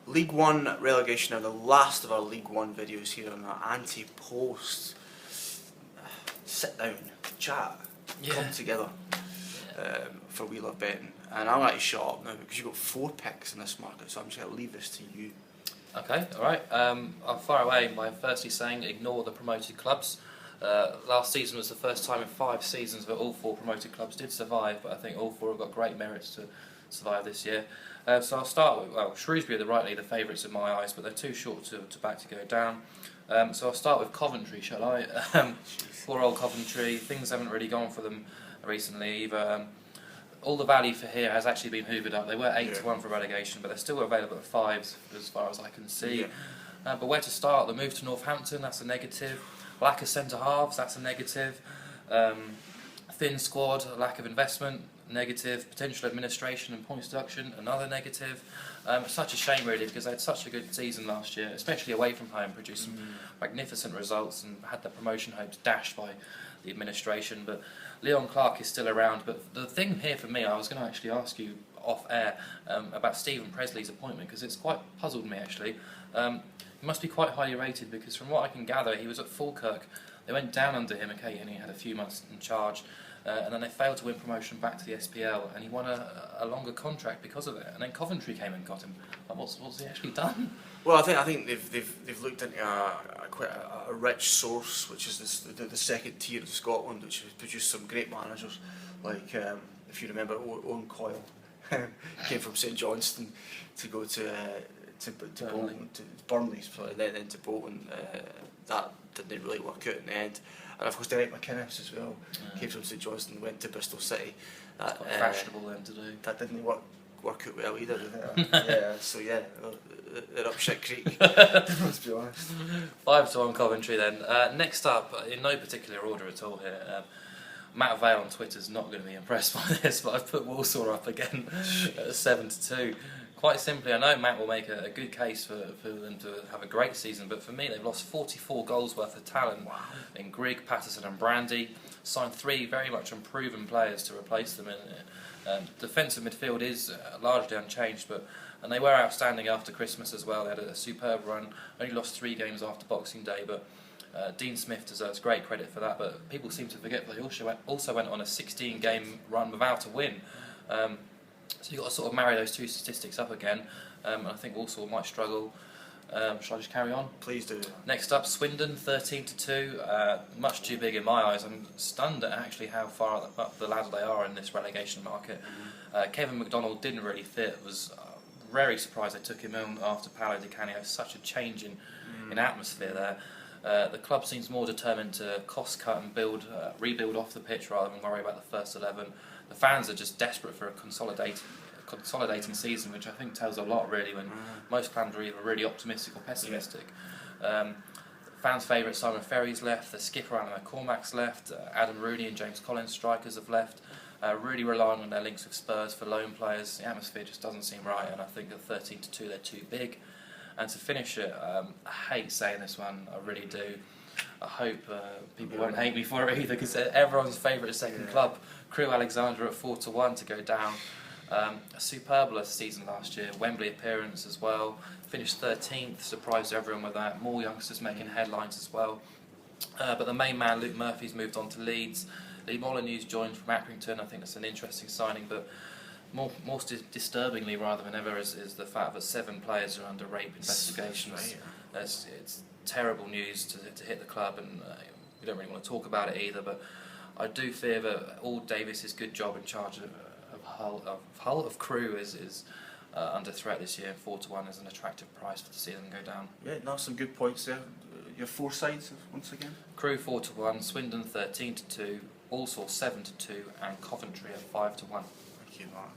League One relegation are the last of our League One videos here on our anti-post. Sit down, chat, come together for We Love Betting. And I'm actually shut up now because you've got 4 picks in this market, so I'm just going to leave this to you. Okay, alright. I'll fire away by firstly saying ignore the promoted clubs. Last season was the first time in 5 seasons that all 4 promoted clubs did survive, but I think all 4 have got great merits to survive this year. So I'll start with, well, Shrewsbury are rightly the favourites in my eyes, but they're too short to back to go down. So I'll start with Coventry, shall I? Poor old Coventry, things haven't really gone for them recently either. All the value for here has actually been hoovered up. They were 8-1 for relegation, but they're still available at 5s as far as I can see. But where to start? The move to Northampton, that's a negative. Lack of centre halves, that's a negative. Thin squad, lack of investment, negative. Potential administration and points deduction, another negative. Such a shame really, because they had such a good season last year, especially away from home, produced some magnificent results and had the promotion hopes dashed by the administration. But Leon Clark is still around. But the thing here for me, I was going to actually ask you off air about Stephen Presley's appointment, because it's quite puzzled me actually. He must be quite highly rated, because from what I can gather, he was at Falkirk. They went down under him, okay, and he had a few months in charge, and then they failed to win promotion back to the SPL, and he won a longer contract because of it. And then Coventry came and got him. Like, what's he actually done? Well, I think they've looked into quite a rich source, which is the second tier of Scotland, which has produced some great managers, like if you remember, Owen Coyle came from St Johnstone to go to Bolton, to Burnley, sorry, then to Bolton. That didn't really work out in the end. And of course Derek McInnes as well came from St Johnstone, went to Bristol City. That quite fashionable then to do. That didn't work out well either, did it? So they're up shit creek. Let's be honest. 5-1 Coventry then. Next up, in no particular order at all here. Matt Vale on Twitter's not going to be impressed by this, but I've put Walsall up again at 7-2. Quite simply, I know Matt will make a good case for them to have a great season, but for me they've lost 44 goals worth of talent in Grigg, Patterson and Brandy, signed 3 very much unproven players to replace them. Defensive midfield is largely unchanged, and they were outstanding after Christmas as well. They had a superb run, only lost 3 games after Boxing Day, but Dean Smith deserves great credit for that, but people seem to forget that they also went on a 16-game run without a win. So you've got to sort of marry those 2 statistics up again. I think Walsall might struggle. Shall I just carry on? Please do. Next up, Swindon, 13-2. Much too big in my eyes. I'm stunned at actually how far up the ladder they are in this relegation market. Kevin McDonald didn't really fit. Was very surprised they took him in after Paolo Di Canio. Such a change in atmosphere there. The club seems more determined to cost cut and rebuild off the pitch rather than worry about the first 11. The fans are just desperate for a consolidating season, which I think tells a lot really, when most fans are either really optimistic or pessimistic. Fans' favourite Simon Ferry's left, the skipper Alan McCormack's left, Adam Rooney and James Collins strikers have left, really relying on their links with Spurs for loan players. The atmosphere just doesn't seem right, and I think at 13-2 they're too big. And to finish it, I hate saying this one, I really do. I hope people won't hate me for it either, because they're everyone's favourite second club, Crewe Alexandra at 4-1 to go down. A superb season last year, Wembley appearance as well, finished 13th, surprised everyone with that, more youngsters making headlines as well. But the main man, Luke Murphy's moved on to Leeds. Lee Molyneux's joined from Accrington. I think that's an interesting signing, but more disturbingly rather than ever is the fact that 7 players are under rape investigations. It's terrible news to hit the club, and we don't really want to talk about it either, but I do fear that all Davis's good job in charge of Crewe is under threat this year. 4-1 is an attractive price to see them go down. Yeah, no, some good points there. Your 4 sides once again? Crewe 4-1, Swindon 13-2, Walsall 7-2, and Coventry at 5-1. Thank you, Mark.